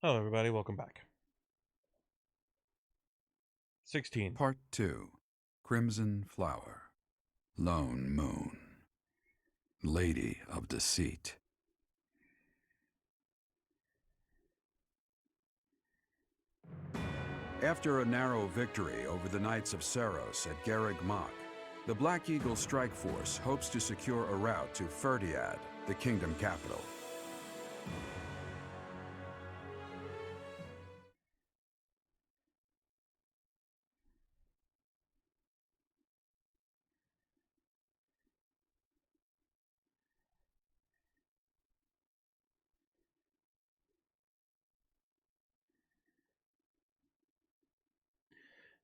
Hello, everybody. Welcome back. 16. Part 2. Crimson Flower. Lone Moon. Lady of Deceit. After a narrow victory over the Knights of Saros at Garreg Mach, the Black Eagle Strike Force hopes to secure a route to Ferdiad, the kingdom capital.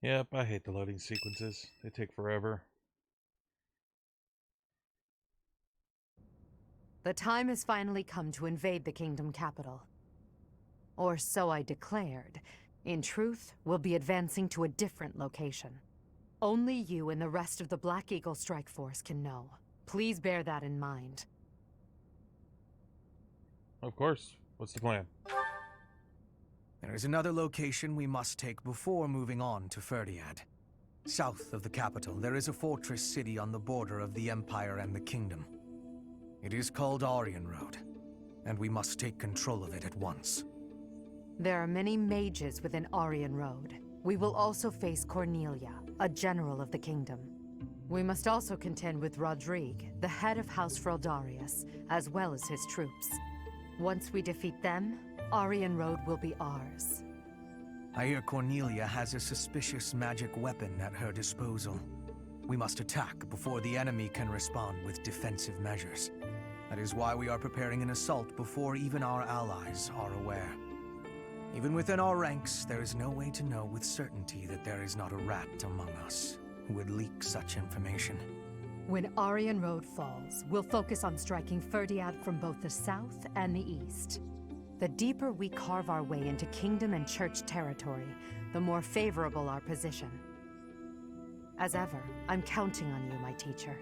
Yep, I hate the loading sequences. They take forever. The time has finally come to invade the kingdom capital. Or so I declared. In truth, we'll be advancing to a different location. Only you and the rest of the Black Eagle Strike Force can know. Please bear that in mind. Of course. What's the plan? There is another location we must take before moving on to Ferdiad. South of the capital, there is a fortress city on the border of the Empire and the Kingdom. It is called Aryan Road, and we must take control of it at once. There are many mages within Aryan Road. We will also face Cornelia, a general of the kingdom. We must also contend with Rodrigue, the head of House Fraldarius, as well as his troops. Once we defeat them, Aryan Road will be ours. I hear Cornelia has a suspicious magic weapon at her disposal. We must attack before the enemy can respond with defensive measures. That is why we are preparing an assault before even our allies are aware. Even within our ranks, there is no way to know with certainty that there is not a rat among us who would leak such information. When Aryan Road falls, we'll focus on striking Ferdiad from both the south and the east. The deeper we carve our way into kingdom and church territory, the more favorable our position. As ever, I'm counting on you, my teacher.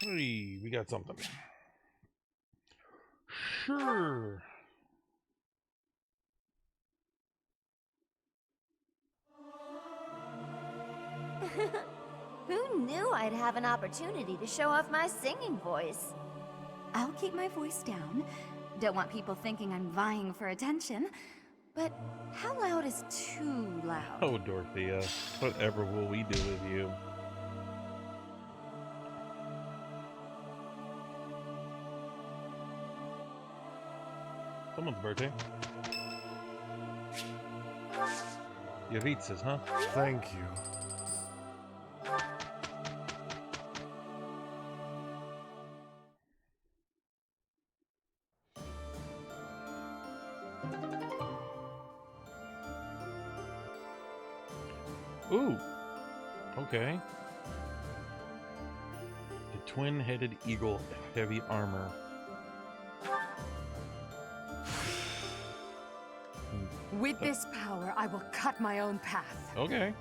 Hey, we got something. Sure. Who knew I'd have an opportunity to show off my singing voice? I'll keep my voice down. Don't want people thinking I'm vying for attention. But how loud is too loud? Oh, Dorothea. Whatever will we do with you? Someone's birthday. Yavitz's, huh? Thank you. Ooh. Okay. The twin-headed eagle heavy armor. With this power, I will cut my own path. Okay.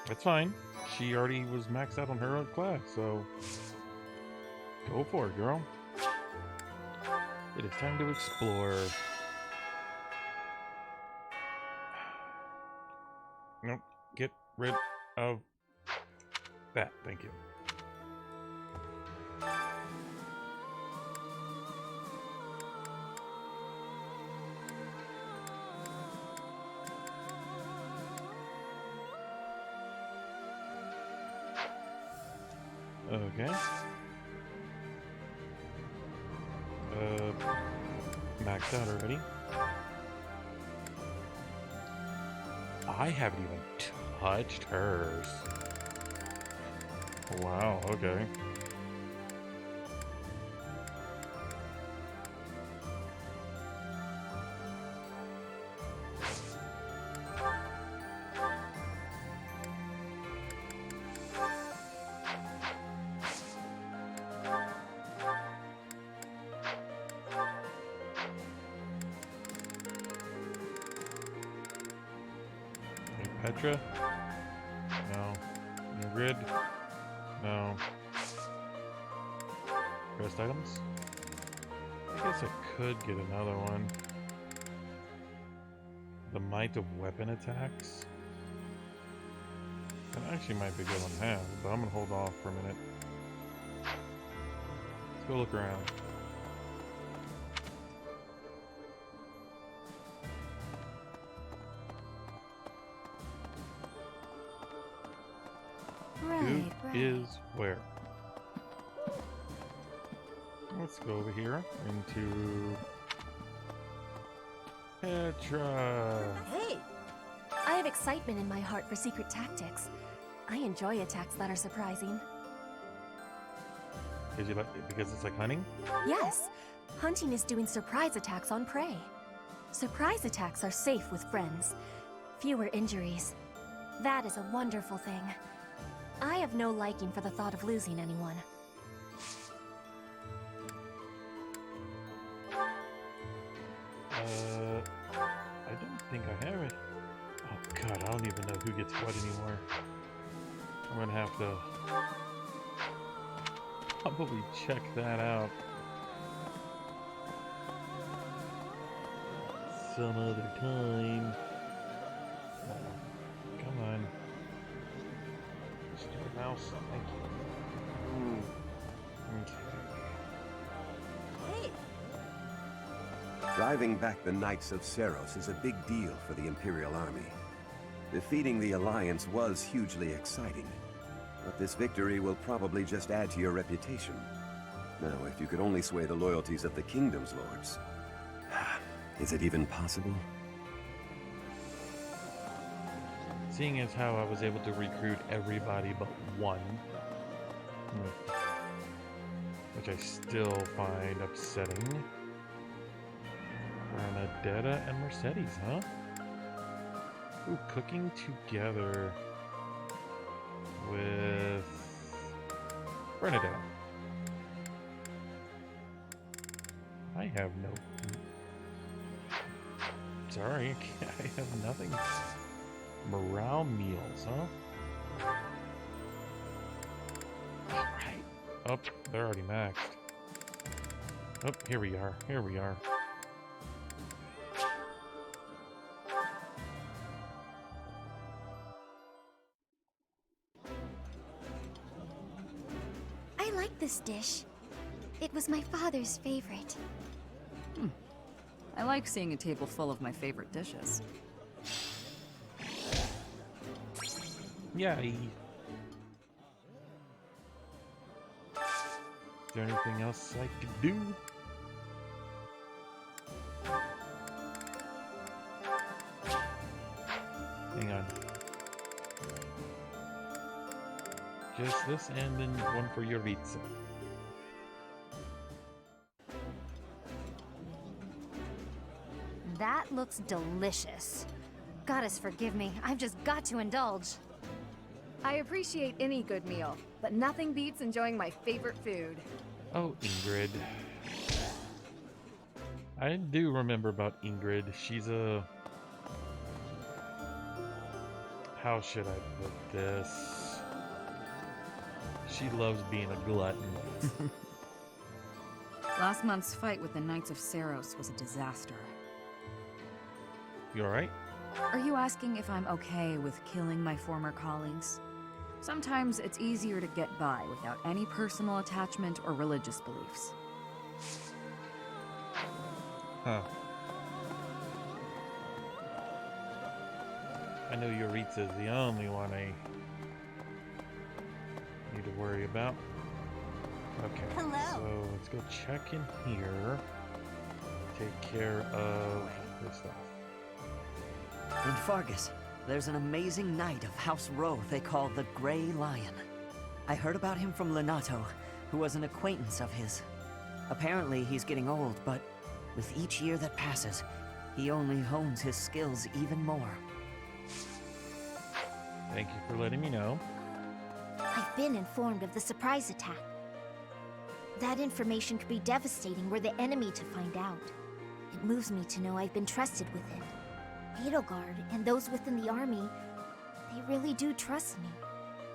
That's fine. She already was maxed out on her own class, so go for it, girl. It is time to explore. Nope. Get rid of that. Thank you. Okay. Maxed out already. I haven't even touched hers. Wow, okay. Petra? No. Ingrid? No. Rest items? I guess I could get another one. The might of weapon attacks? That actually might be a good one to have, but I'm gonna hold off for a minute. Let's go look around. Who is where? Let's go over here into Petra. Hey! I have excitement in my heart for secret tactics. I enjoy attacks that are surprising. Because it's like hunting? Yes, hunting is doing surprise attacks on prey. Surprise attacks are safe with friends. Fewer injuries. That is a wonderful thing. I have no liking for the thought of losing anyone. I don't think I have it. Oh god, I don't even know who gets what anymore. I'm gonna have to probably check that out some other time. Come on. Stupid mouse, thank you. Okay. Hey! Driving back the Knights of Seros is a big deal for the Imperial Army. Defeating the Alliance was hugely exciting, but this victory will probably just add to your reputation. Now, if you could only sway the loyalties of the Kingdom's lords. Is it even possible? Seeing as how I was able to recruit everybody but one, which I still find upsetting. Bernadetta and Mercedes, huh? Ooh, cooking together with Bernadette. I have no... Sorry, I have nothing. Morale meals, huh? Alright. Oh, they're already maxed. Oh, here we are. Here we are. I like this dish. It was my father's favorite. I like seeing a table full of my favorite dishes. Yay. Is there anything else I could do? Hang on. Just this and then one for Yuritsa. That looks delicious. Goddess forgive me, I've just got to indulge. I appreciate any good meal, but nothing beats enjoying my favorite food. Oh, Ingrid. I do remember about Ingrid. She's a... How should I put this? She loves being a glutton. Last month's fight with the Knights of Seros was a disaster. You alright? Are you asking if I'm okay with killing my former colleagues? Sometimes it's easier to get by without any personal attachment or religious beliefs. Huh. I know Yuritsa's the only one I need to worry about. Okay, Hello. so let's go check in here. Take care of this stuff. In Fargus, there's an amazing knight of House Rowe they call the Grey Lion. I heard about him from Lenato, who was an acquaintance of his. Apparently he's getting old, but with each year that passes, he only hones his skills even more. Thank you for letting me know. I've been informed of the surprise attack. That information could be devastating were the enemy to find out. It moves me to know I've been trusted with it. Edelgard and those within the army, they really do trust me.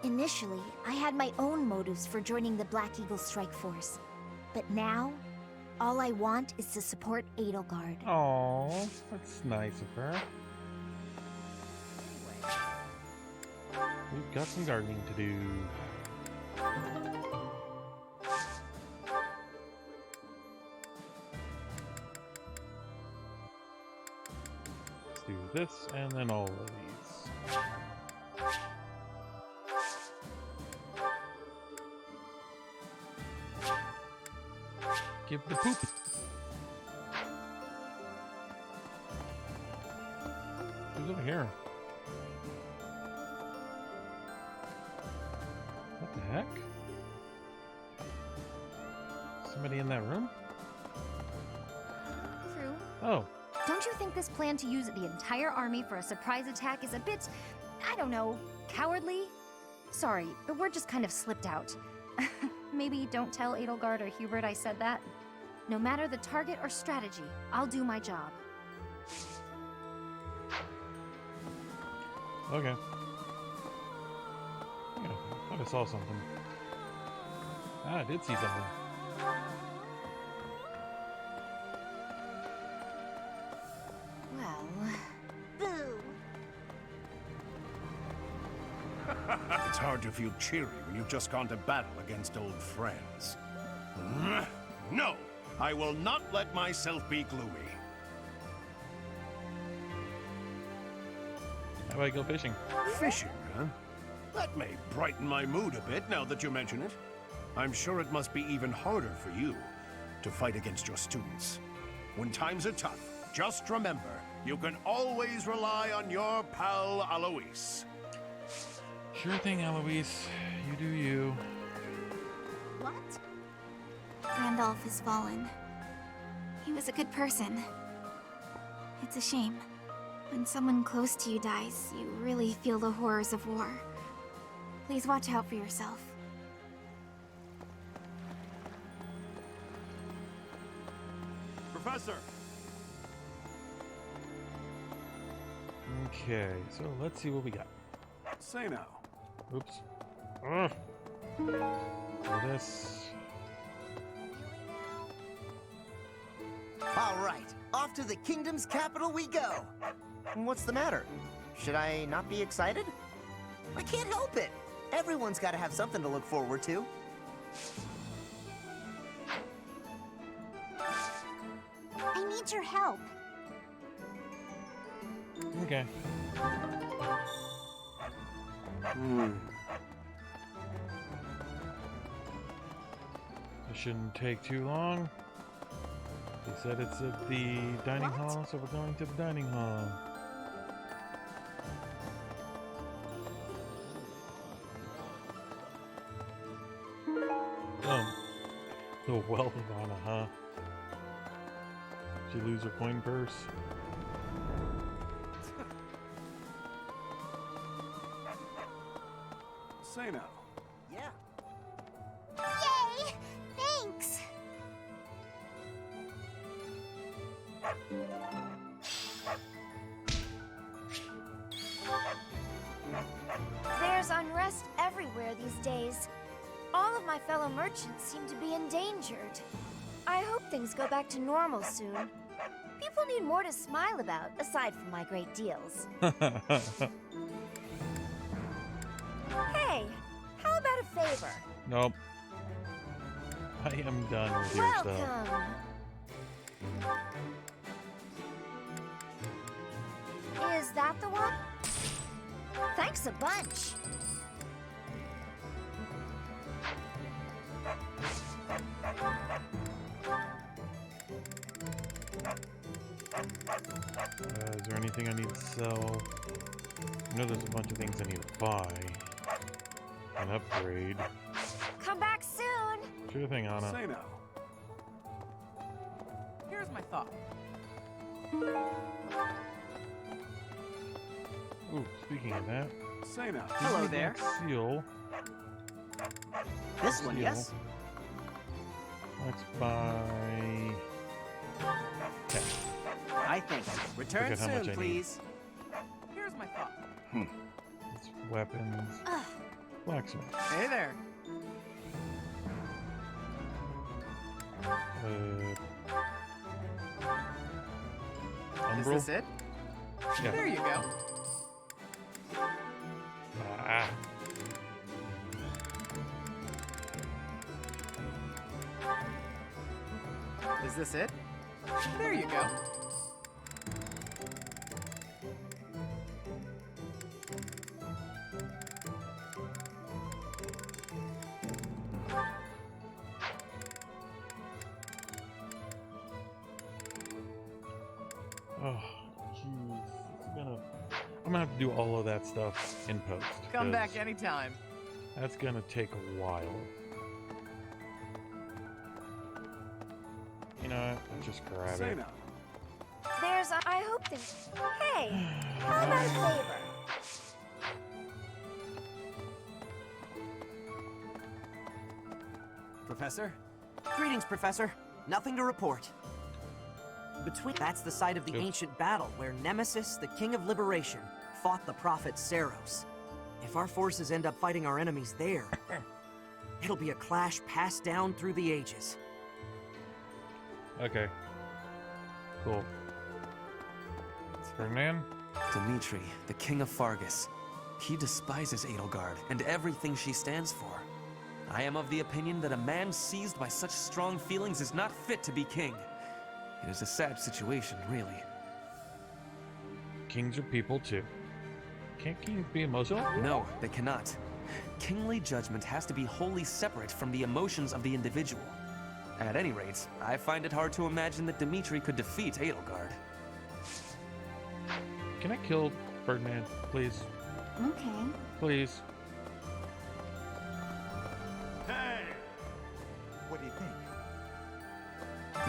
Initially, I had my own motives for joining the Black Eagle Strike Force. But now, all I want is to support Edelgard. Oh, that's nice of her. We've got some gardening to do. Let's do this and then all of these. Give the poop. Who's over here? What the heck? Somebody in that room? True. Oh, Don't you think this plan to use the entire army for a surprise attack is a bit, I don't know, cowardly? Sorry, the word just kind of slipped out. Maybe don't tell Edelgard or Hubert I said that. No matter the target or strategy, I'll do my job. okay. Yeah, I thought I saw something. Ah, I did see something. Well, boo. It's hard to feel cheery when you've just gone to battle against old friends. No! I will not let myself be gloomy. How about I go fishing? Fishing, huh? That may brighten my mood a bit now that you mention it. I'm sure it must be even harder for you to fight against your students. When times are tough, just remember, you can always rely on your pal Alois. Sure thing, Eloise. You do you. What? Randolph has fallen. He was a good person. It's a shame. When someone close to you dies, you really feel the horrors of war. Please watch out for yourself. Professor! Okay, so let's see what we got. Say now. Oops. Ugh. Do this. All right, off to the kingdom's capital we go. What's the matter? Should I not be excited? I can't help it. Everyone's got to have something to look forward to. I need your help. Okay. It shouldn't take too long. They said it's at the dining hall, so we're going to the dining hall. The wealth of Anna, huh? Did she lose her coin purse? Say now. Yeah. Yay! Thanks! There's unrest everywhere these days. All of my fellow merchants seem to be endangered. I hope things go back to normal soon. People need more to smile about, aside from my great deals. Hey, how about a favor? Nope. I am done with your stuff. Welcome! Is that the one? Thanks a bunch. Is there anything I need to sell? I know there's a bunch of things I need to buy. An upgrade. Come back soon. Sure thing, Anna. Say now. Here's my thought. Ooh, speaking of that. Say now. Hello there. Seal. This one, Seal. yes? Let's buy 10. I think. Return Look at how much I soon, need. please. Here's my thought. It's weapons. Ugh, Blacksmith. Hey there. Is Umbral? this it? Yeah. There you go. Ah. Is this it? There you go. Oh, jeez. I'm gonna have to do all of that stuff in post. Come 'cause back anytime. That's gonna take a while. You know what? I'll just grab it. There's a... I hope there's... Hey, how about a favor? Professor? Greetings, Professor. Nothing to report. That's the site of the ancient battle where Nemesis, the King of Liberation, fought the prophet Saros. If our forces end up fighting our enemies there, it'll be a clash passed down through the ages. Okay. Cool. Ferdinand? Dimitri, the King of Fargus. He despises Edelgard and everything she stands for. I am of the opinion that a man seized by such strong feelings is not fit to be king. It is a sad situation, really. Kings are people too. Can't kings be emotional? No, they cannot. Kingly judgment has to be wholly separate from the emotions of the individual. At any rate, I find it hard to imagine that Dimitri could defeat Edelgard. Can I kill Ferdinand, please? Okay. Please. Hey! What do you think?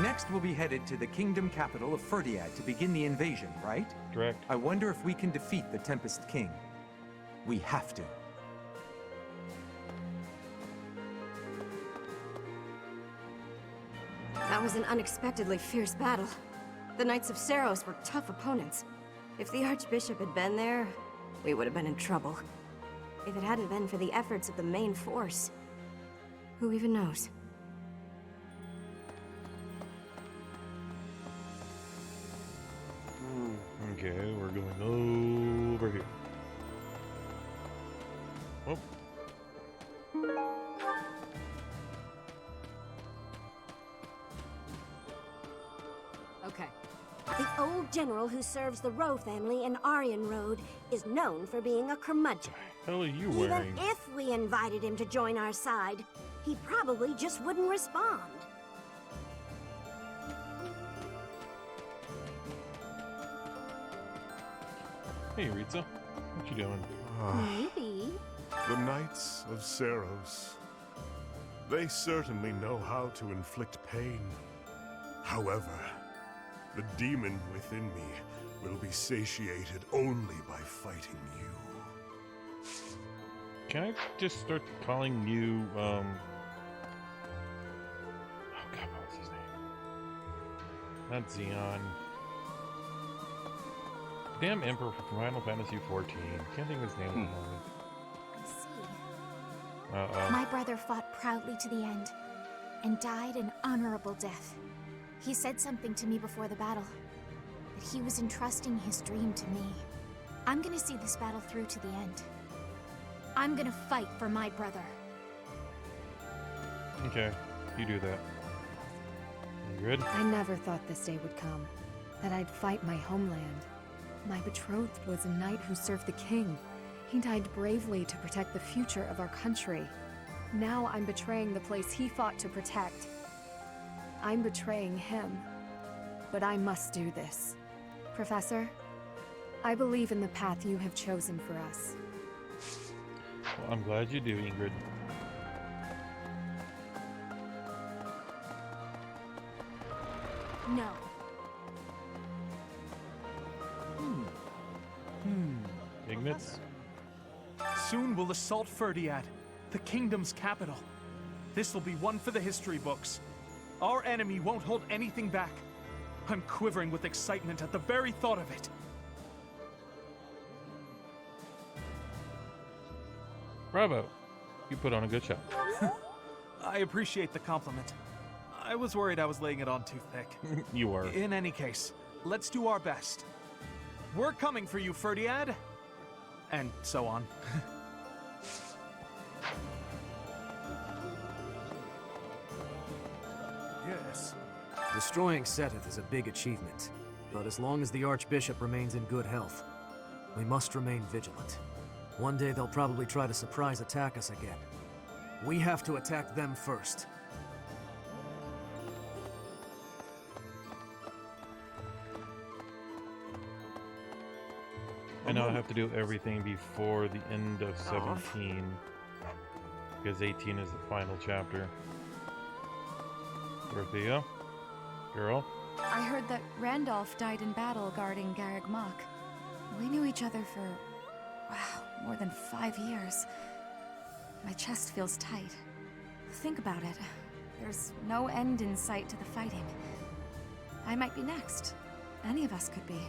Next, we'll be headed to the kingdom capital of Ferdiad to begin the invasion, right? Correct. I wonder if we can defeat the Tempest King. We have to. That was an unexpectedly fierce battle. The Knights of Saros were tough opponents. If the Archbishop had been there, we would have been in trouble. If it hadn't been for the efforts of the main force, who even knows? Okay, we're going over here. Oh. Okay. The old general who serves the Rowe family in Aryan Road is known for being a curmudgeon. Hell are you Even wearing? if we invited him to join our side, he probably just wouldn't respond. Hey, Ritza. What you doing? Maybe. The Knights of Saros. They certainly know how to inflict pain. However, the demon within me will be satiated only by fighting you. Can I just start calling you, oh god, what's his name? Not Xeon. Damn Emperor from Final Fantasy XIV. Can't think of his name at the moment. I see. Uh-oh. My brother fought proudly to the end and died an honorable death. He said something to me before the battle, that he was entrusting his dream to me. I'm gonna see this battle through to the end. I'm gonna fight for my brother. Okay, you do that. You good? I never thought this day would come, that I'd fight my homeland. My betrothed was a knight who served the king. He died bravely to protect the future of our country. Now I'm betraying the place he fought to protect. I'm betraying him. But I must do this. Professor, I believe in the path you have chosen for us. Well, I'm glad you do, Ingrid. No. Ignatz? Soon we'll assault Ferdiad, the kingdom's capital. This will be one for the history books. Our enemy won't hold anything back. I'm quivering with excitement at the very thought of it. Bravo. You put on a good show. I appreciate the compliment. I was worried I was laying it on too thick. You were. In any case, let's do our best. We're coming for you, Ferdiad. And so on. Yes. Destroying Seteth is a big achievement, but as long as the Archbishop remains in good health, we must remain vigilant. One day they'll probably try to surprise attack us again. We have to attack them first. I know I have to do everything before the end of 17, because 18 is the final chapter. Dorothea? Girl? I heard that Randolph died in battle guarding Garreg Mach. We knew each other for, wow, more than 5 years. My chest feels tight. Think about it. There's no end in sight to the fighting. I might be next. Any of us could be.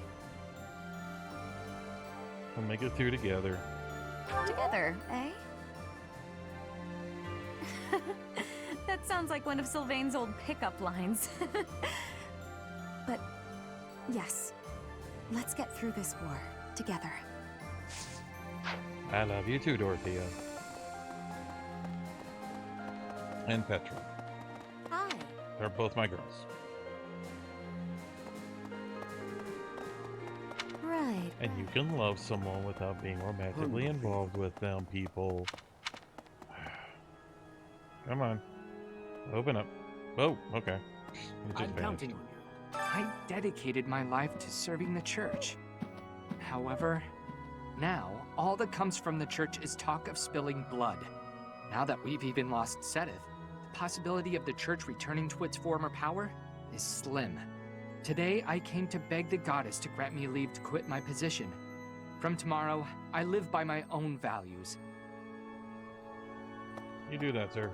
We'll make it through together. Together, eh? That sounds like one of Sylvain's old pickup lines. But, yes. Let's get through this war, together. I love you too, Dorothea. And Petra. Hi. They're both my girls. Right. And you can love someone without being romantically involved with them, people. Come on. Open up. Oh, okay. It just I'm vanished. counting on you. I dedicated my life to serving the church. However, now all that comes from the church is talk of spilling blood. Now that we've even lost Seteth, the possibility of the church returning to its former power is slim. Today, I came to beg the goddess to grant me leave to quit my position. From tomorrow, I live by my own values. You do that, sir.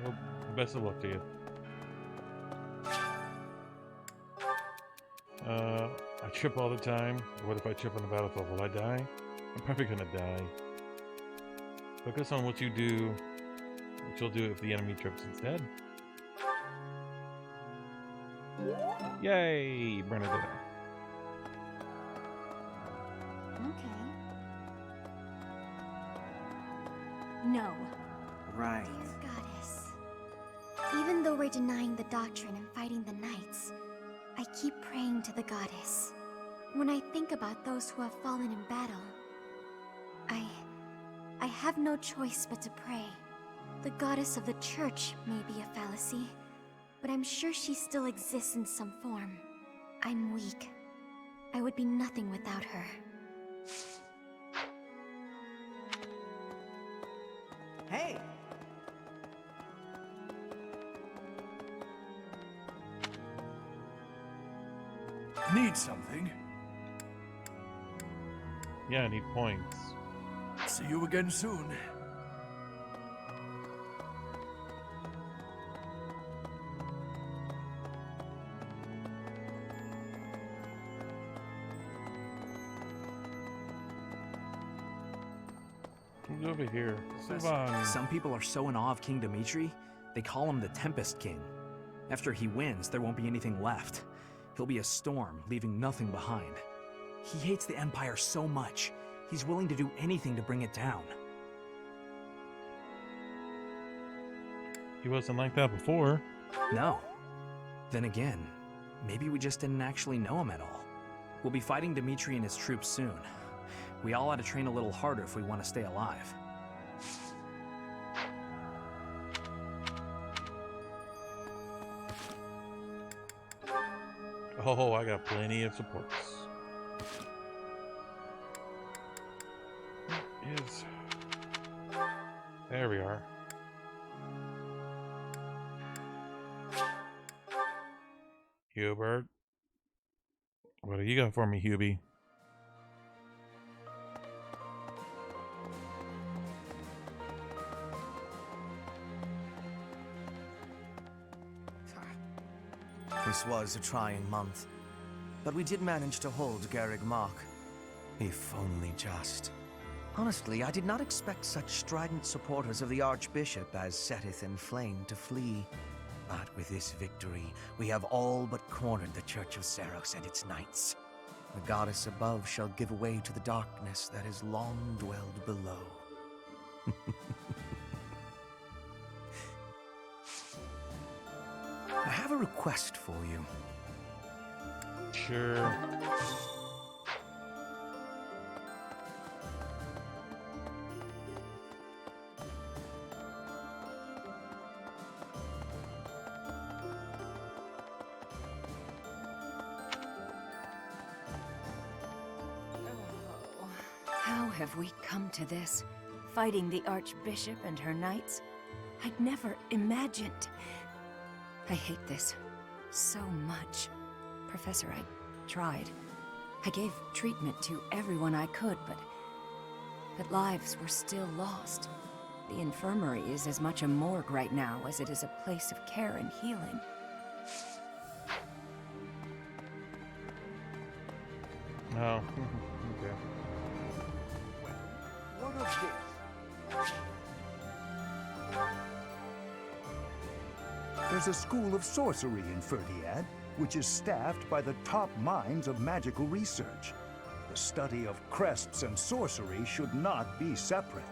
Well, best of luck to you. I trip all the time. What if I trip on the battlefield? Will I die? I'm probably gonna die. Focus on what you do, what you'll do if the enemy trips instead. Yay, Bernadette. Okay. No. Right. Dear Goddess, even though we're denying the doctrine and fighting the knights, I keep praying to the Goddess. When I think about those who have fallen in battle, I have no choice but to pray. The Goddess of the Church may be a fallacy, but I'm sure she still exists in some form. I'm weak. I would be nothing without her. Hey! Need something? Yeah, I need points. See you again soon. Who's over here? Professor, Sylvan. some people are so in awe of King Dimitri, they call him the Tempest King. After he wins, there won't be anything left. He'll be a storm, leaving nothing behind. He hates the Empire so much, he's willing to do anything to bring it down. He wasn't like that before. No. Then again, maybe we just didn't actually know him at all. We'll be fighting Dimitri and his troops soon. We all ought to train a little harder if we want to stay alive. Oh, I got plenty of supports. Is there we are. Hubert, what do you got for me, Hubie? This was a trying month, but we did manage to hold Garreg Mach. If only just. Honestly, I did not expect such strident supporters of the Archbishop as setteth in flame to flee. But with this victory, we have all but cornered the Church of Seros and its knights. The goddess above shall give way to the darkness that has long dwelled below. I have a request for you. Sure. How have we come to this? Fighting the Archbishop and her knights? I'd never imagined. I hate this so much. Professor, I tried. I gave treatment to everyone I could, but lives were still lost. The infirmary is as much a morgue right now as it is a place of care and healing. Oh, okay. What of this? There's a school of sorcery in Ferdiad, which is staffed by the top minds of magical research. The study of crests and sorcery should not be separate.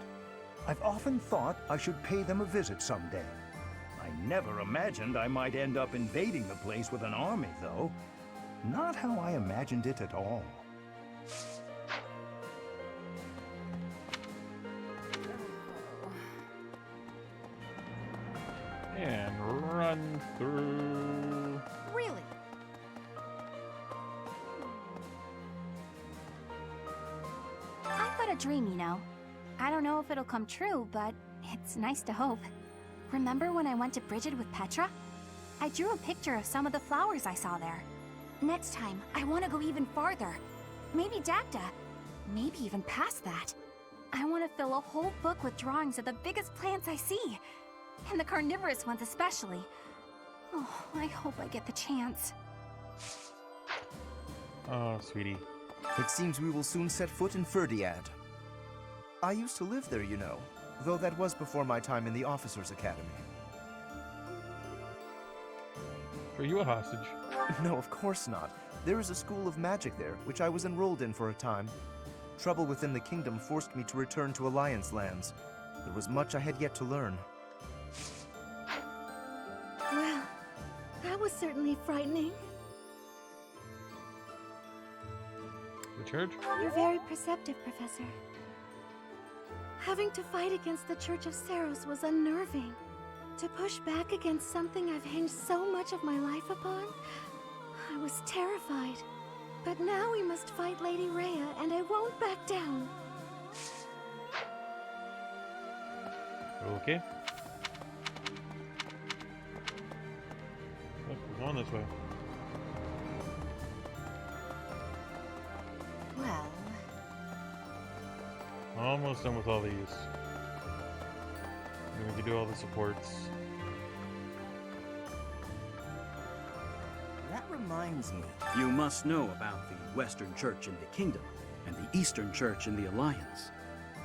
I've often thought I should pay them a visit someday. I never imagined I might end up invading the place with an army, though. Not how I imagined it at all. And run through. Really? I've got a dream, you know. I don't know if it'll come true, but it's nice to hope. Remember when I went to Brigid with Petra? I drew a picture of some of the flowers I saw there. Next time, I want to go even farther. Maybe Dagda. Maybe even past that. I want to fill a whole book with drawings of the biggest plants I see. And the carnivorous ones especially. Oh, I hope I get the chance. Oh, sweetie. It seems we will soon set foot in Ferdiad. I used to live there, you know, though that was before my time in the Officers' Academy. Are you a hostage? No, of course not. There is a school of magic there, which I was enrolled in for a time. Trouble within the kingdom forced me to return to Alliance lands. There was much I had yet to learn. Well, that was certainly frightening. The church? You're very perceptive, Professor. Having to fight against the Church of Seros was unnerving. To push back against something I've hinged so much of my life upon, I was terrified. But now we must fight Lady Rhea, and I won't back down. Okay. Oh, we're going this way. Well, Almost done with all these. Then we can do all the supports. That reminds me. You must know about the Western Church in the Kingdom and the Eastern Church in the Alliance.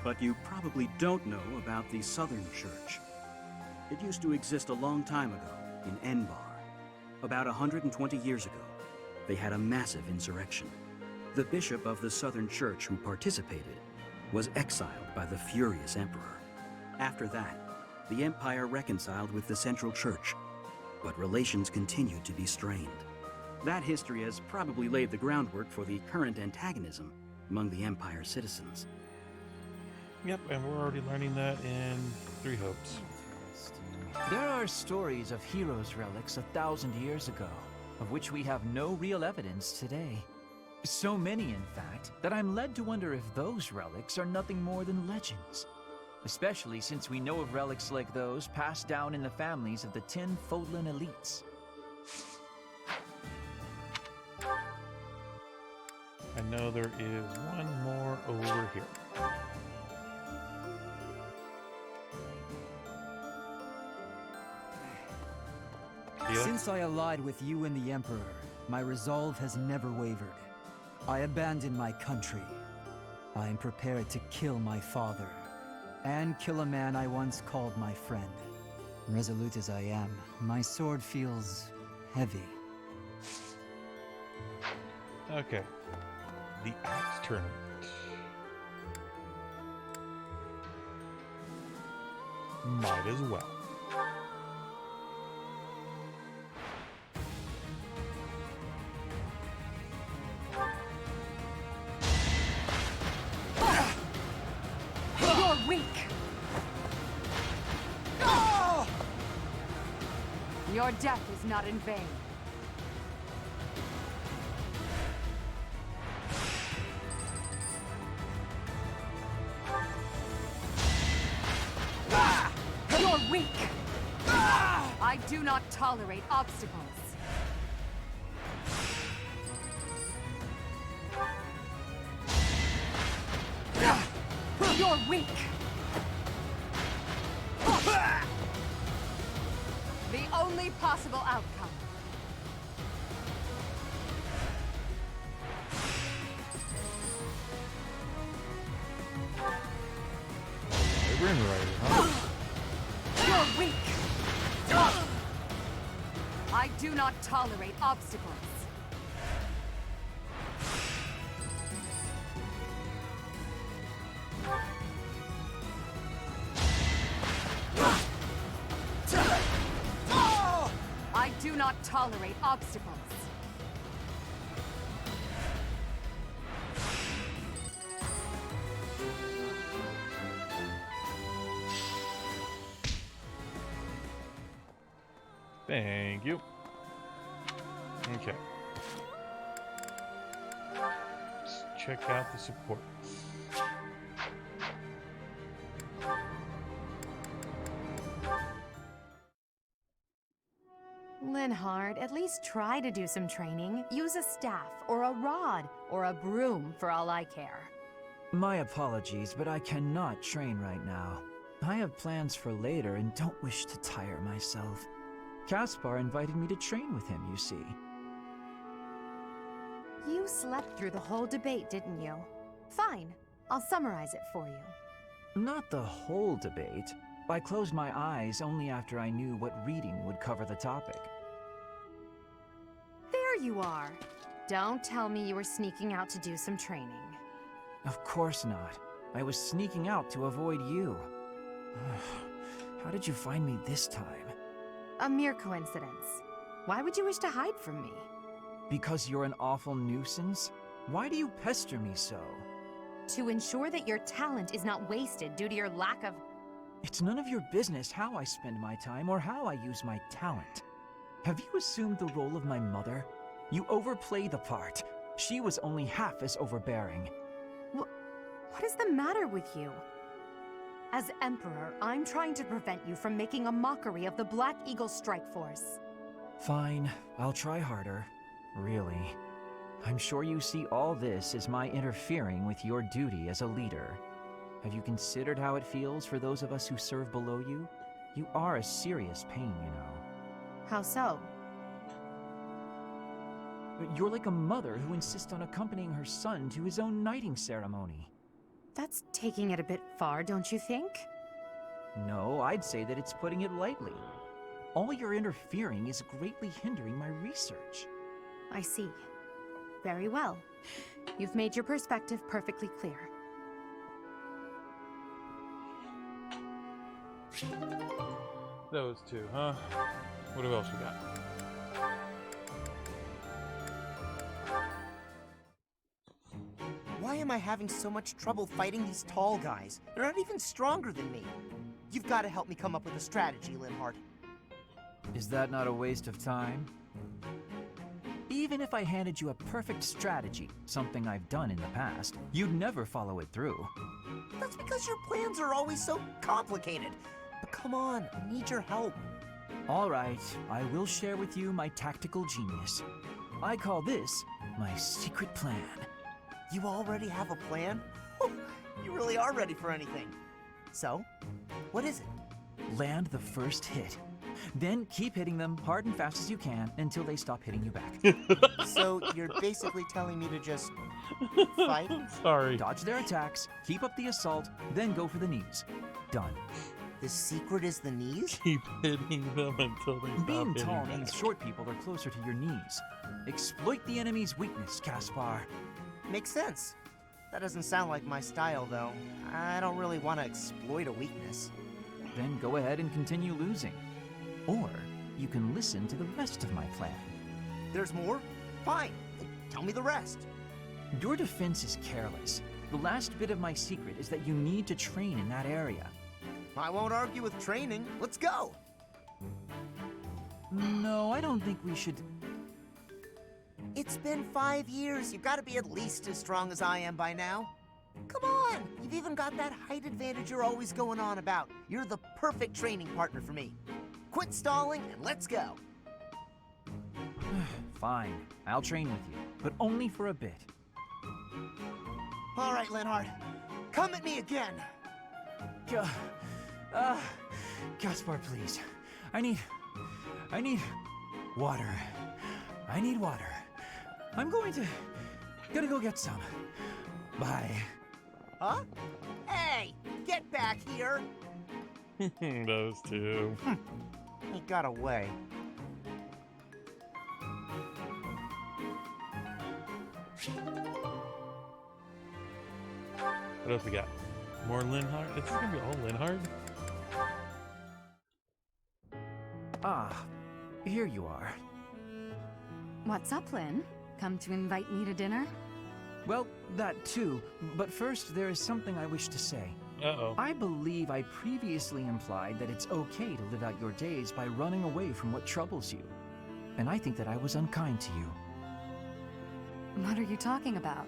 But you probably don't know about the Southern Church. It used to exist a long time ago in Enbar. About 120 years ago, they had a massive insurrection. The bishop of the Southern Church who participated was exiled by the furious emperor. After that, the Empire reconciled with the Central Church, but relations continued to be strained. That history has probably laid the groundwork for the current antagonism among the Empire's citizens. Yep, and we're already learning that in Three Hopes. There are stories of heroes' relics 1,000 years ago, of which we have no real evidence today. So many, in fact, that I'm led to wonder if those relics are nothing more than legends. Especially since we know of relics like those passed down in the families of the 10 Fodlan elites. I know there is one more over here. Since I allied with you and the Emperor, my resolve has never wavered. I abandoned my country. I am prepared to kill my father, and kill a man I once called my friend. Resolute as I am, my sword feels heavy. Okay. The Axe Tournament. Might as well. You're weak! Your death is not in vain. You're weak! I do not tolerate obstacles. You're weak! The only possible outcome. Rim Rider, huh? You're weak! I do not tolerate obstacles. I do not tolerate obstacles. Thank you. Okay. Let's check out the supports. Linhard, at least try to do some training. Use a staff, or a rod, or a broom for all I care. My apologies, but I cannot train right now. I have plans for later and don't wish to tire myself. Caspar invited me to train with him, you see. You slept through the whole debate, didn't you? Fine. I'll summarize it for you. Not the whole debate. I closed my eyes only after I knew what reading would cover the topic. There you are. Don't tell me you were sneaking out to do some training. Of course not. I was sneaking out to avoid you. How did you find me this time? A mere coincidence. Why would you wish to hide from me? Because you're an awful nuisance? Why do you pester me so? To ensure that your talent is not wasted due to your lack of... It's none of your business how I spend my time or how I use my talent. Have you assumed the role of my mother? You overplay the part. She was only half as overbearing. What is the matter with you? As Emperor, I'm trying to prevent you from making a mockery of the Black Eagle Strike Force. Fine, I'll try harder. Really. I'm sure you see all this as my interfering with your duty as a leader. Have you considered how it feels for those of us who serve below you? You are a serious pain, you know. How so? You're like a mother who insists on accompanying her son to his own knighting ceremony. That's taking it a bit far, don't you think? No, I'd say that it's putting it lightly. All your interfering is greatly hindering my research. I see. Very well. You've made your perspective perfectly clear. Those two, huh? What else we got? Why am I having so much trouble fighting these tall guys? They're not even stronger than me. You've got to help me come up with a strategy, Linhard. Is that not a waste of time? Even if I handed you a perfect strategy, something I've done in the past, you'd never follow it through. That's because your plans are always so complicated. But come on, I need your help. All right, I will share with you my tactical genius. I call this my secret plan. You already have a plan? You really are ready for anything. So, what is it? Land the first hit. Then keep hitting them hard and fast as you can until they stop hitting you back. So you're basically telling me to just Fight? Sorry. Dodge their attacks, keep up the assault, then go for the knees. Done. The secret is the knees? Keep hitting them until they stop Being hitting tall back. means short people are closer to your knees. Exploit the enemy's weakness, Caspar. Makes sense. That doesn't sound like my style, though. I don't really want to exploit a weakness. Then go ahead and continue losing. Or you can listen to the rest of my plan. There's more? Fine. Tell me the rest. Your defense is careless. The last bit of my secret is that you need to train in that area. I won't argue with training. Let's go. No, I don't think we should... It's been 5 years. You've got to be at least as strong as I am by now. Come on. You've even got that height advantage you're always going on about. You're the perfect training partner for me. Quit stalling and let's go. Fine, I'll train with you, but only for a bit. All right, Linhart. Come at me again. Caspar, please. I need water. I need water. I'm gotta go get some. Bye. Huh? Hey, get back here. Those two. He got away. What else we got? More Linhard? Is this gonna be all Linhard? Ah, here you are. What's up, Lynn? Come to invite me to dinner? Well, that too, but first there is something I wish to say. Uh-oh. I believe I previously implied that it's okay to live out your days by running away from what troubles you. And I think that I was unkind to you. What are you talking about?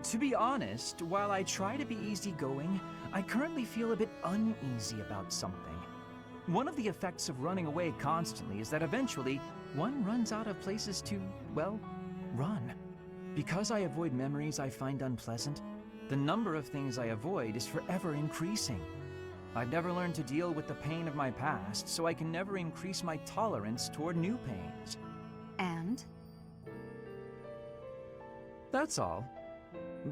To be honest, while I try to be easygoing, I currently feel a bit uneasy about something. One of the effects of running away constantly is that eventually one runs out of places to, well, run. Because I avoid memories I find unpleasant, the number of things I avoid is forever increasing. I've never learned to deal with the pain of my past, so I can never increase my tolerance toward new pains. And? That's all.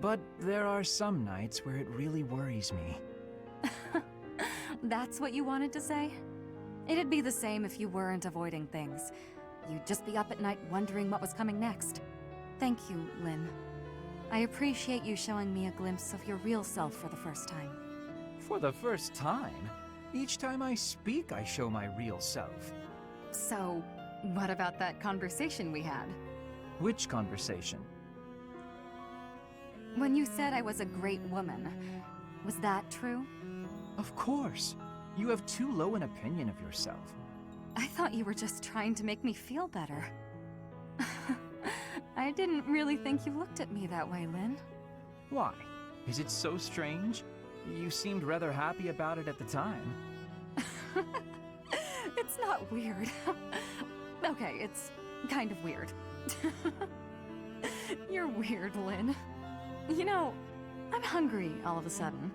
But there are some nights where it really worries me. That's what you wanted to say? It'd be the same if you weren't avoiding things. You'd just be up at night wondering what was coming next. Thank you, Lynn. I appreciate you showing me a glimpse of your real self for the first time. For the first time? Each time I speak, I show my real self. So, what about that conversation we had? Which conversation? When you said I was a great woman, was that true? Of course. You have too low an opinion of yourself. I thought you were just trying to make me feel better. I didn't really think you looked at me that way, Lynn. Why? Is it so strange? You seemed rather happy about it at the time. It's not weird. Okay, it's kind of weird. You're weird, Lynn. You know, I'm hungry all of a sudden.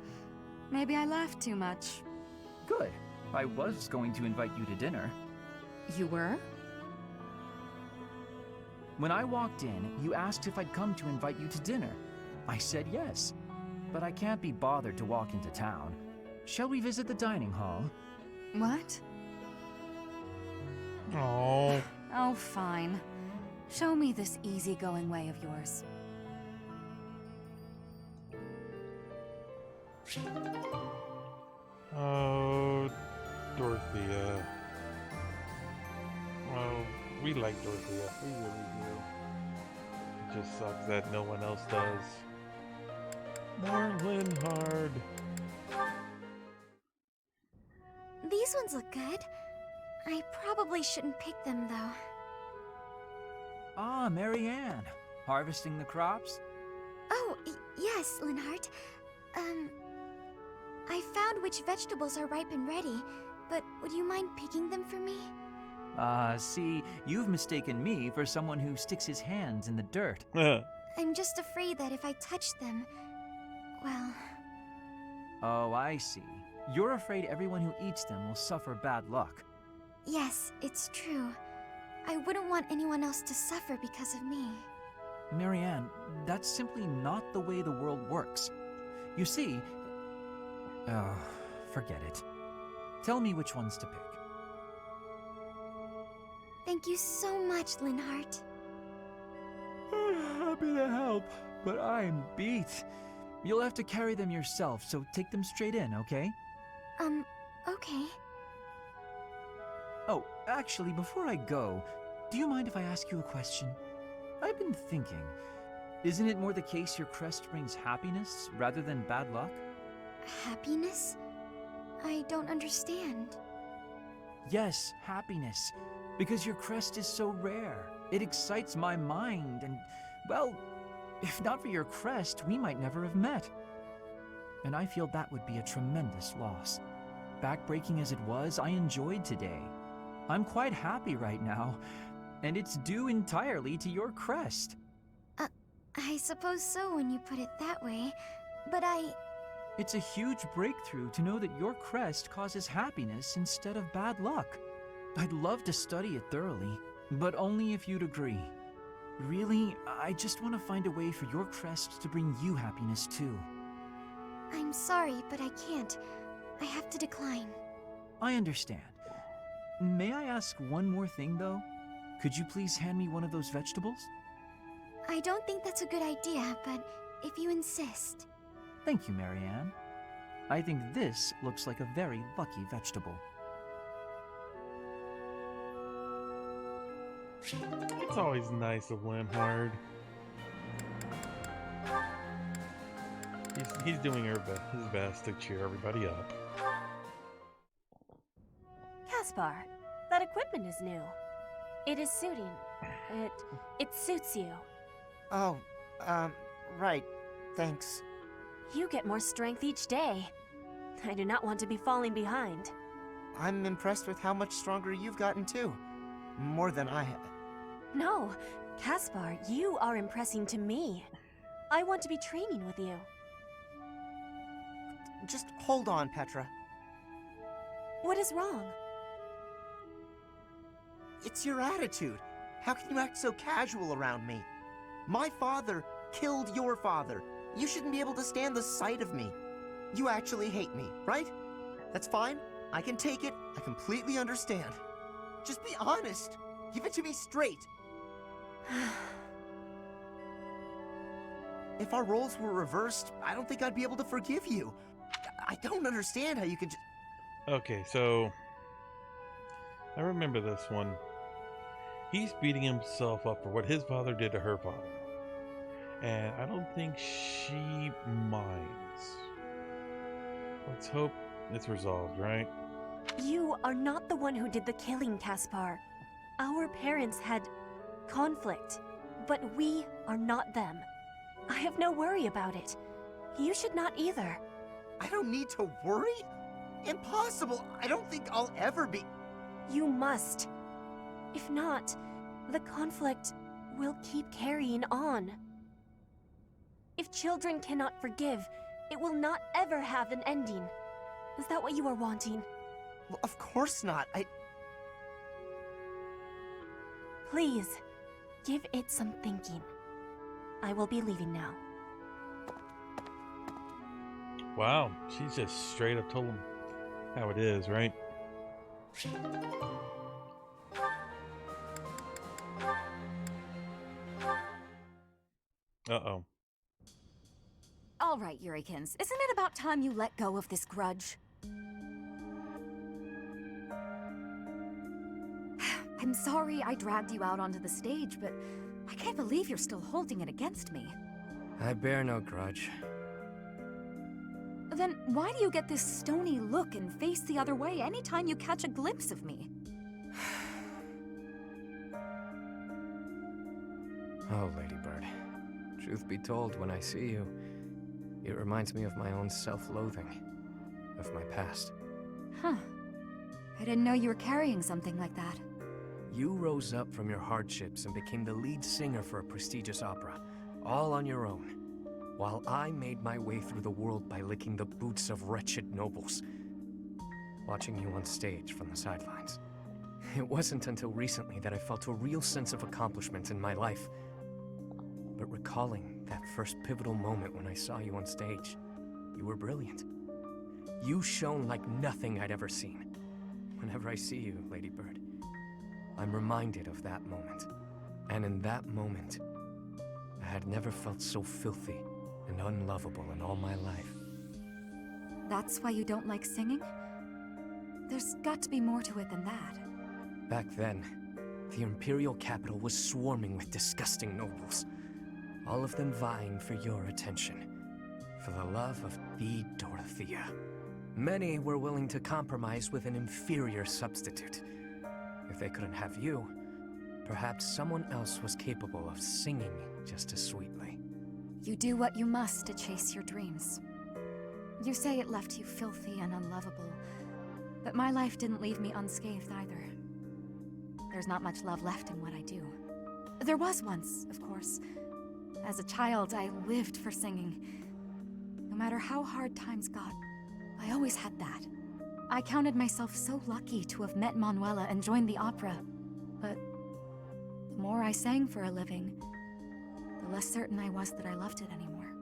Maybe I laughed too much. Good. I was going to invite you to dinner. You were? When I walked in, you asked if I'd come to invite you to dinner. I said yes, but I can't be bothered to walk into town. Shall we visit the dining hall? What? Oh. Oh, fine. Show me this easygoing way of yours. Oh, Dorothea. Well, we like Dorothea. We really do. It just sucks that no one else does. More Linhard. These ones look good. I probably shouldn't pick them, though. Ah, Marianne. Harvesting the crops? Oh, yes, Linhart. I found which vegetables are ripe and ready, but would you mind picking them for me? See, you've mistaken me for someone who sticks his hands in the dirt. I'm just afraid that if I touch them, well... Oh, I see. You're afraid everyone who eats them will suffer bad luck. Yes, it's true. I wouldn't want anyone else to suffer because of me. Marianne, that's simply not the way the world works. You see... Oh, forget it. Tell me which ones to pick. Thank you so much, Linhardt. Happy to help, but I'm beat. You'll have to carry them yourself, so take them straight in, okay? Okay. Oh, actually, before I go, do you mind if I ask you a question? I've been thinking, isn't it more the case your crest brings happiness rather than bad luck? Happiness? I don't understand. Yes, happiness. Because your crest is so rare. It excites my mind and, well, if not for your crest, we might never have met. And I feel that would be a tremendous loss. Backbreaking as it was, I enjoyed today. I'm quite happy right now, and it's due entirely to your crest. I suppose so when you put it that way, but It's a huge breakthrough to know that your crest causes happiness instead of bad luck. I'd love to study it thoroughly, but only if you'd agree. Really, I just want to find a way for your crest to bring you happiness too. I'm sorry, but I can't. I have to decline. I understand. May I ask one more thing, though? Could you please hand me one of those vegetables? I don't think that's a good idea, but if you insist. Thank you, Marianne. I think this looks like a very lucky vegetable. It's always nice of Linhardt. He's doing his best to cheer everybody up. Caspar, that equipment is new. It is suiting. It suits you. Oh, right. Thanks. You get more strength each day. I do not want to be falling behind. I'm impressed with how much stronger you've gotten too. More than I have. No, Caspar, you are impressing to me. I want to be training with you. Just hold on, Petra. What is wrong? It's your attitude. How can you act so casual around me? My father killed your father. You shouldn't be able to stand the sight of me. You actually hate me, right? That's fine. I can take it. I completely understand. Just be honest. Give it to me straight. If our roles were reversed, I don't think I'd be able to forgive you. I don't understand how you can just... Okay, so... I remember this one. He's beating himself up for what his father did to her father. And I don't think she minds. Let's hope it's resolved, right? You are not the one who did the killing, Caspar. Our parents had conflict, but we are not them. I have no worry about it. You should not either. I don't need to worry? Impossible! I don't think I'll ever be... You must. If not, the conflict will keep carrying on. If children cannot forgive, it will not ever have an ending. Is that what you are wanting? Well, of course not. Please, give it some thinking. I will be leaving now. Wow, she's just straight up told him how it is, right? Uh-oh. All right, Yurikins, isn't it about time you let go of this grudge? I'm sorry I dragged you out onto the stage, but I can't believe you're still holding it against me. I bear no grudge. Then why do you get this stony look and face the other way anytime you catch a glimpse of me? Oh, Ladybird. Truth be told, when I see you, it reminds me of my own self-loathing, of my past. Huh. I didn't know you were carrying something like that. You rose up from your hardships and became the lead singer for a prestigious opera, all on your own, while I made my way through the world by licking the boots of wretched nobles, watching you on stage from the sidelines. It wasn't until recently that I felt a real sense of accomplishment in my life. but recalling that first pivotal moment when I saw you on stage, you were brilliant. You shone like nothing I'd ever seen. Whenever I see you, Lady Bird, I'm reminded of that moment. And in that moment, I had never felt so filthy and unlovable in all my life. That's why you don't like singing? There's got to be more to it than that. Back then, the Imperial capital was swarming with disgusting nobles, all of them vying for your attention, for the love of the Dorothea. Many were willing to compromise with an inferior substitute. If they couldn't have you, perhaps someone else was capable of singing just as sweetly. You do what you must to chase your dreams. You say it left you filthy and unlovable, but my life didn't leave me unscathed either. There's not much love left in what I do. There was once, of course. As a child, I lived for singing. No matter how hard times got, I always had that. I counted myself so lucky to have met Manuela and joined the opera. But the more I sang for a living, the less certain I was that I loved it anymore.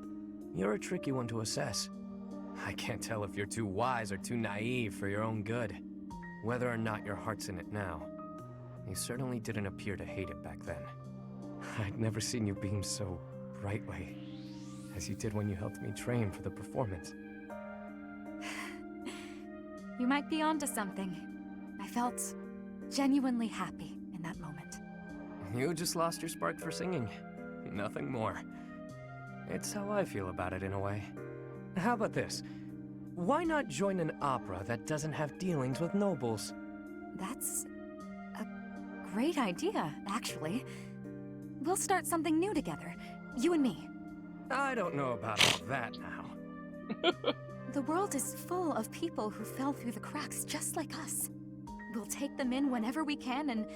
You're a tricky one to assess. I can't tell if you're too wise or too naive for your own good. Whether or not your heart's in it now, you certainly didn't appear to hate it back then. I'd never seen you beam so brightly as you did when you helped me train for the performance. You might be onto something. I felt genuinely happy in that moment. You just lost your spark for singing. Nothing more. It's how I feel about it in a way. How about this? Why not join an opera that doesn't have dealings with nobles? That's a great idea, actually. We'll start something new together, you and me. I don't know about all that now. The world is full of people who fell through the cracks just like us. We'll take them in whenever we can and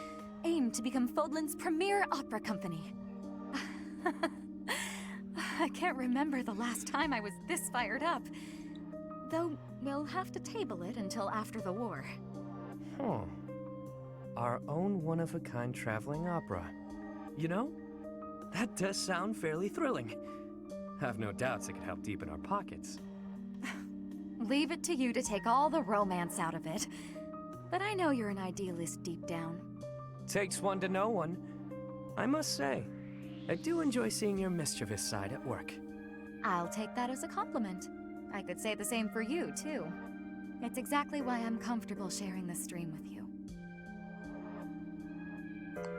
aim to become Fodlan's premier opera company. I can't remember the last time I was this fired up. Though, we'll have to table it until after the war. Our own one-of-a-kind traveling opera. You know, that does sound fairly thrilling. Have no doubts it could help deepen our pockets. Leave it to you to take all the romance out of it. But I know you're an idealist deep down. Takes one to know one. I must say, I do enjoy seeing your mischievous side at work. I'll take that as a compliment. I could say the same for you, too. It's exactly why I'm comfortable sharing this stream with you.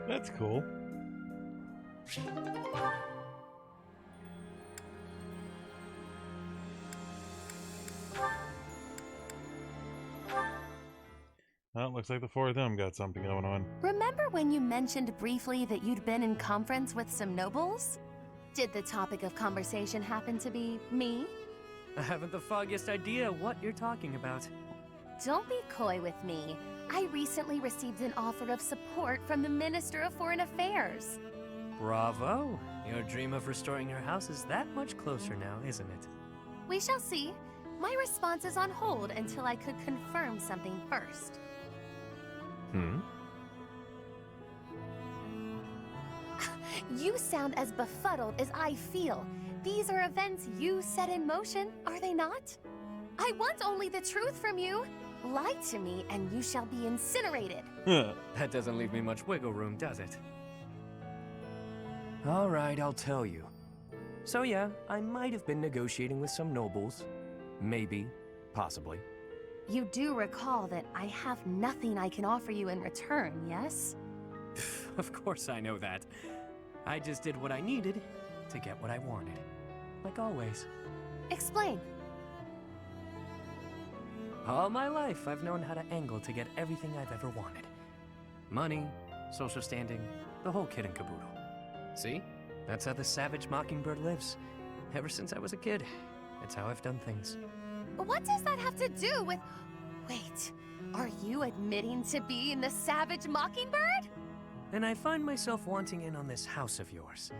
That's cool. Well, it looks like the four of them got something going on. Remember when you mentioned briefly that you'd been in conference with some nobles? Did the topic of conversation happen to be me? I haven't the foggiest idea what you're talking about. Don't be coy with me. I recently received an offer of support from the Minister of Foreign Affairs. Bravo! Your dream of restoring your house is that much closer now, isn't it? We shall see. My response is on hold until I could confirm something first. You sound as befuddled as I feel. These are events you set in motion, are they not? I want only the truth from you. Lie to me and you shall be incinerated. That doesn't leave me much wiggle room, does it? All right, I'll tell you. So yeah, I might have been negotiating with some nobles. Maybe. Possibly. You do recall that I have nothing I can offer you in return, yes? Of course I know that. I just did what I needed to get what I wanted. Like always. Explain. All my life, I've known how to angle to get everything I've ever wanted. Money, social standing, the whole kit and caboodle. See? That's how the savage mockingbird lives. Ever since I was a kid. It's how I've done things. What does that have to do with... Wait, are you admitting to being the savage mockingbird? And I find myself wanting in on this house of yours.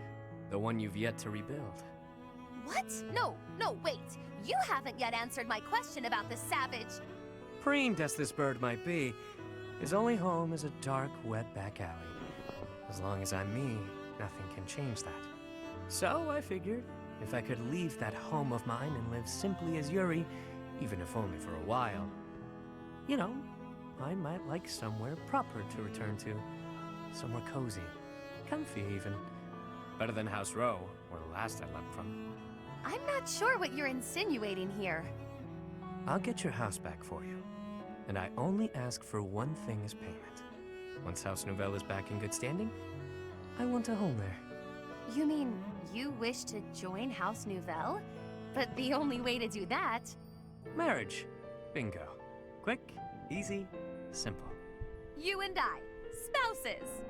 The one you've yet to rebuild. What? No, wait. You haven't yet answered my question about the savage... Preened as this bird might be, his only home is a dark, wet back alley. As long as I'm me, nothing can change that. So I figured if I could leave that home of mine and live simply as Yuri, even if only for a while, you know, I might like somewhere proper to return to. Somewhere cozy, comfy even. Better than House Row, where last I left from. I'm not sure what you're insinuating here. I'll get your house back for you. And I only ask for one thing as payment. Once House Nouvelle is back in good standing, I want a home there. You mean you wish to join House Nouvelle? But the only way to do that... Marriage. Bingo. Quick, easy, simple. You and I, spouses.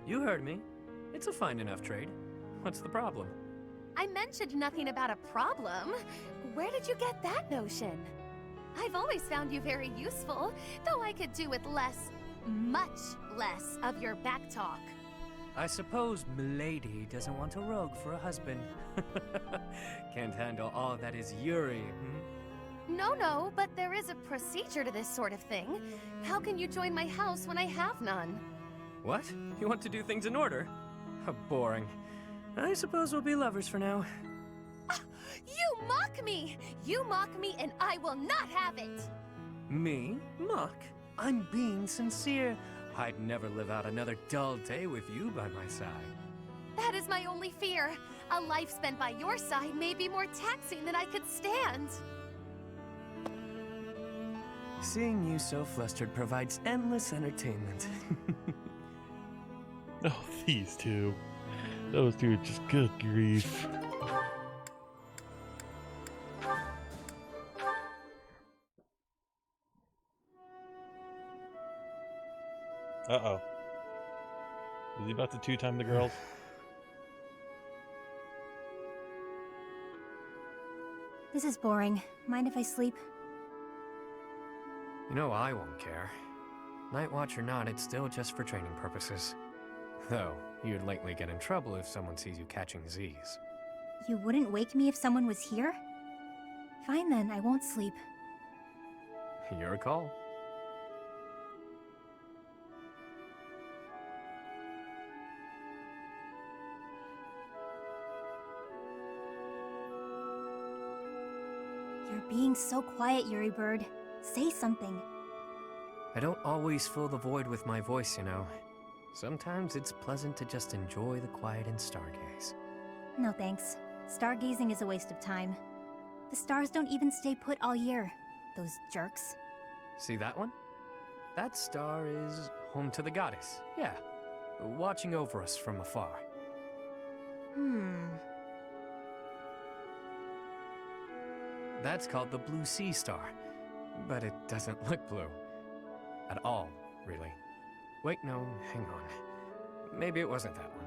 You heard me. It's a fine enough trade. What's the problem? I mentioned nothing about a problem. Where did you get that notion? I've always found you very useful, though I could do with less, much less of your back talk. I suppose Milady doesn't want a rogue for a husband. Can't handle all that is Yuri, No, but there is a procedure to this sort of thing. How can you join my house when I have none? What? You want to do things in order? How boring. I suppose we'll be lovers for now. You mock me! You mock me and I will not have it! Me? Mock? I'm being sincere. I'd never live out another dull day with you by my side. That is my only fear. A life spent by your side may be more taxing than I could stand. Seeing you so flustered provides endless entertainment. Oh, these two. Those two are just good grief. Uh-oh. Is he about to two-time the girls? This is boring. Mind if I sleep? You know I won't care. Night watch or not, it's still just for training purposes. Though, you'd likely get in trouble if someone sees you catching Z's. You wouldn't wake me if someone was here? Fine then, I won't sleep. Your call. You're being so quiet, Yuri Bird. Say something. I don't always fill the void with my voice, you know. Sometimes it's pleasant to just enjoy the quiet and stargaze. No thanks. Stargazing is a waste of time. The stars don't even stay put all year. Those jerks. See that one? That star is home to the goddess, yeah. Watching over us from afar. That's called the Blue Sea Star. But it doesn't look blue. At all, really. Wait, no, hang on. Maybe it wasn't that one.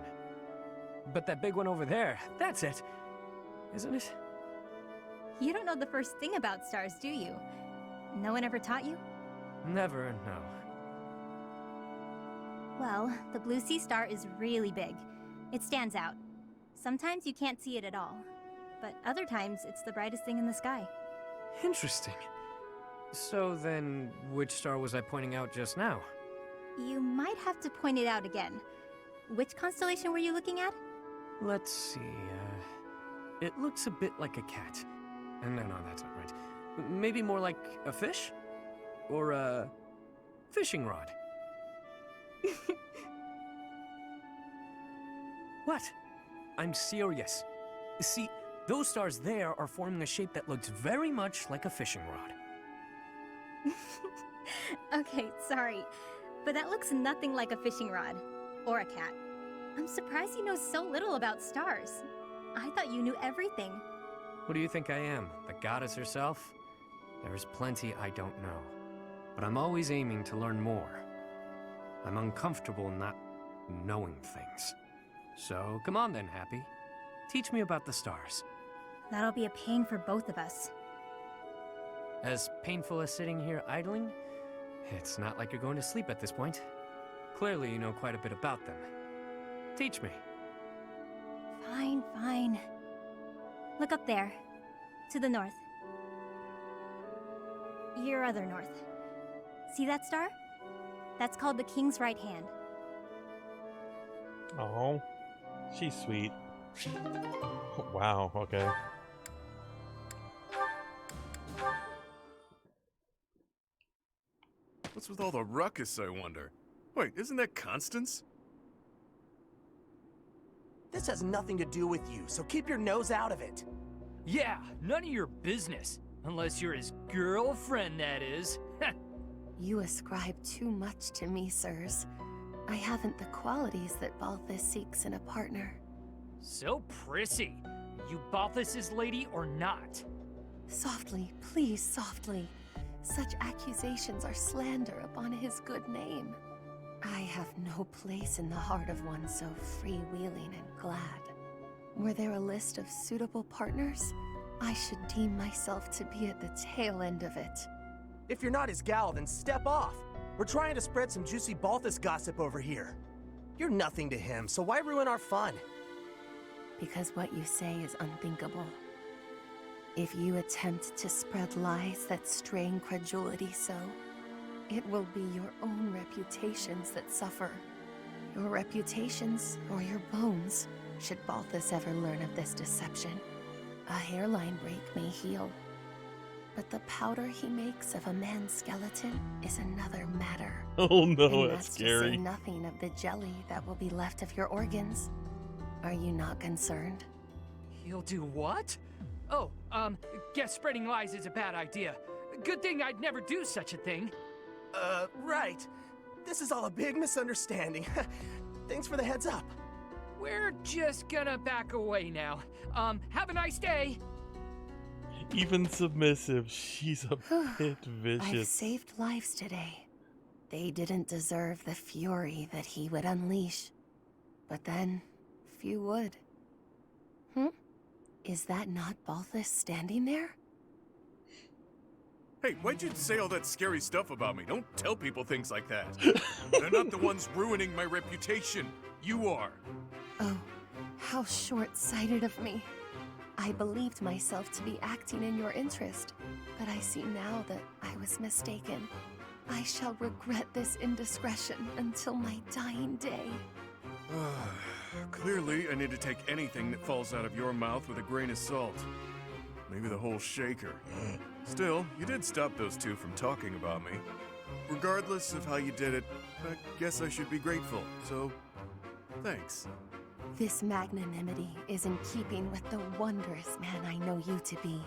But that big one over there, that's it. Isn't it? You don't know the first thing about stars, do you? No one ever taught you? Never, no. Well, the Blue Sea Star is really big. It stands out. Sometimes you can't see it at all. But other times, it's the brightest thing in the sky. Interesting. So then, which star was I pointing out just now? You might have to point it out again. Which constellation were you looking at? Let's see, it looks a bit like a cat. No, that's not right. Maybe more like a fish? Or a fishing rod. What? I'm serious. See, those stars there are forming a shape that looks very much like a fishing rod. Okay, sorry. But that looks nothing like a fishing rod. Or a cat. I'm surprised you know so little about stars. I thought you knew everything. What do you think I am? The goddess herself? There's plenty I don't know. But I'm always aiming to learn more. I'm uncomfortable not knowing things. So come on then, Happy. Teach me about the stars. That'll be a pain for both of us. As painful as sitting here idling, it's not like you're going to sleep at this point. Clearly you know quite a bit about them. Teach me. Fine. Look up there. To the north. Your other north. See that star? That's called the King's right hand. Oh, she's sweet. Wow, okay. What's with all the ruckus, I wonder? Wait, isn't that Constance? This has nothing to do with you, so keep your nose out of it. Yeah, none of your business. Unless you're his girlfriend, that is. You ascribe too much to me, sirs. I haven't the qualities that Balthus seeks in a partner. So prissy. You Balthus's lady or not? Softly, please, softly. Such accusations are slander upon his good name. I have no place in the heart of one so freewheeling and glad. Were there a list of suitable partners, I should deem myself to be at the tail end of it. If you're not his gal, then step off. We're trying to spread some juicy Balthus gossip over here. You're nothing to him, so why ruin our fun? Because what you say is unthinkable. If you attempt to spread lies that strain credulity so, it will be your own reputations that suffer. Your reputations or your bones, should Balthus ever learn of this deception. A hairline break may heal, but the powder he makes of a man's skeleton is another matter. Oh no, and that's to scary. say nothing of the jelly that will be left of your organs. Are you not concerned? He'll do what? Oh, guess spreading lies is a bad idea. Good thing I'd never do such a thing. Right. This is all a big misunderstanding. Thanks for the heads up. We're just gonna back away now. Have a nice day. Even submissive, she's a bit I've vicious. saved lives today. They didn't deserve the fury that he would unleash. But then, few would. Is that not Balthus standing there? Hey, why'd you say all that scary stuff about me? Don't tell people things like that. They're not the ones ruining my reputation. You are. Oh, how short-sighted of me. I believed myself to be acting in your interest, but I see now that I was mistaken. I shall regret this indiscretion until my dying day. Clearly, I need to take anything that falls out of your mouth with a grain of salt. Maybe the whole shaker. Still, you did stop those two from talking about me. Regardless of how you did it, I guess I should be grateful. So, thanks. This magnanimity is in keeping with the wondrous man I know you to be.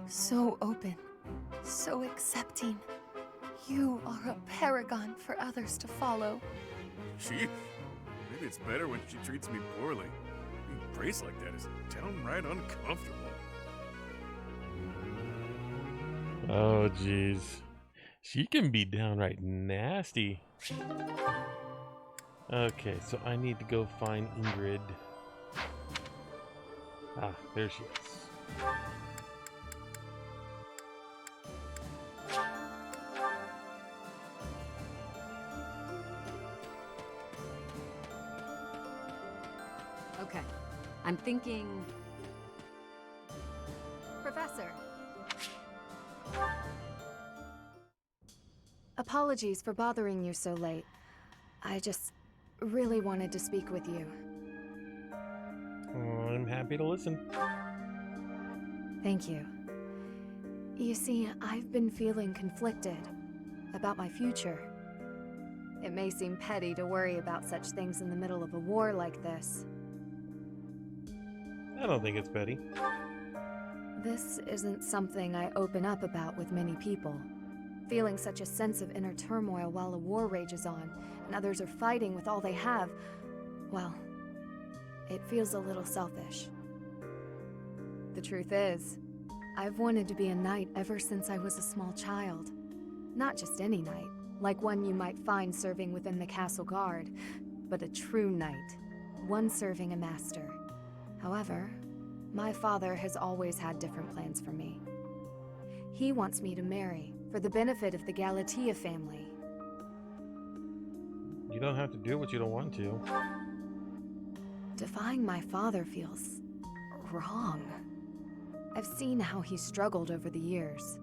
So open, so accepting. You are a paragon for others to follow. She? Maybe it's better when she treats me poorly. Being praised like that is downright uncomfortable. Oh, jeez. She can be downright nasty. Okay, so I need to go find Ingrid. Ah, there she is. Okay, I'm thinking... Professor. Apologies for bothering you so late. I just really wanted to speak with you. I'm happy to listen. Thank you. You see, I've been feeling conflicted about my future. It may seem petty to worry about such things in the middle of a war like this. I don't think it's petty. This isn't something I open up about with many people. Feeling such a sense of inner turmoil while a war rages on, and others are fighting with all they have, well, it feels a little selfish. The truth is, I've wanted to be a knight ever since I was a small child. Not just any knight, like one you might find serving within the castle guard, but a true knight, one serving a master. However, my father has always had different plans for me. He wants me to marry, for the benefit of the Galatea family. You don't have to do what you don't want to. Defying my father feels wrong. I've seen how he struggled over the years.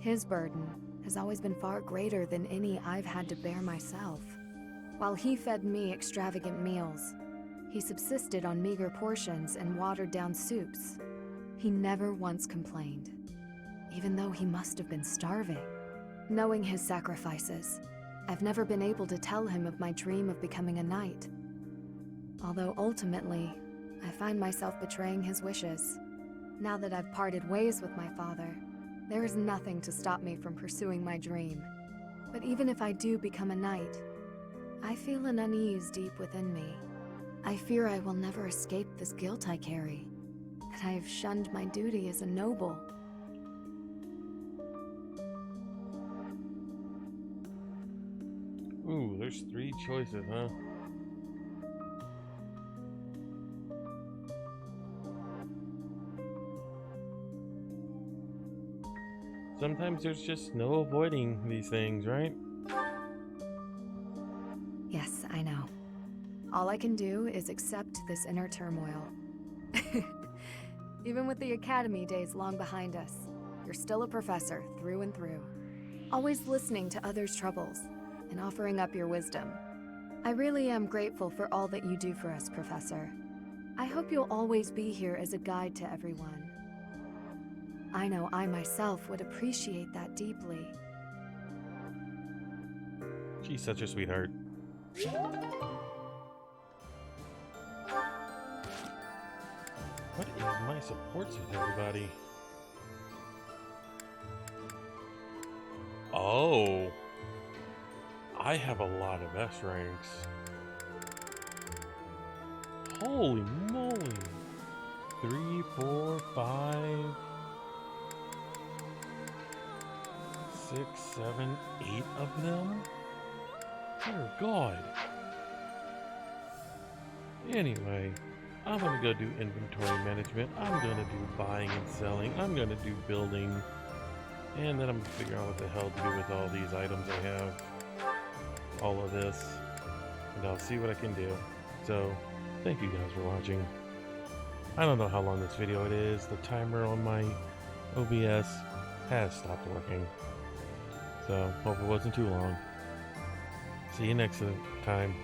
His burden has always been far greater than any I've had to bear myself. While he fed me extravagant meals, He subsisted on meager portions and watered-down soups. He never once complained, even though he must have been starving. Knowing his sacrifices, I've never been able to tell him of my dream of becoming a knight. Although ultimately, I find myself betraying his wishes. Now that I've parted ways with my father, there is nothing to stop me from pursuing my dream. But even if I do become a knight, I feel an unease deep within me. I fear I will never escape this guilt I carry, that I have shunned my duty as a noble. Ooh, there's 3 choices, huh? Sometimes there's just no avoiding these things, right? Yes, I know. All I can do is accept this inner turmoil. Even with the academy days long behind us, you're still a professor through and through. Always listening to others' troubles and offering up your wisdom. I really am grateful for all that you do for us, Professor. I hope you'll always be here as a guide to everyone. I know I myself would appreciate that deeply. She's such a sweetheart. What is my supports with everybody? Oh, I have a lot of S ranks. Holy moly. 3, 4, 5, 6, 7, 8 of them? Dear God. Anyway, I'm gonna go do inventory management. I'm gonna do buying and selling. I'm gonna do building. And then I'm gonna figure out what the hell to do with all these items I have. All of this. And I'll see what I can do. So, thank you guys for watching. I don't know how long this video it is. The timer on my OBS has stopped working. So, hope it wasn't too long. See you next time.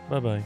Bye-bye.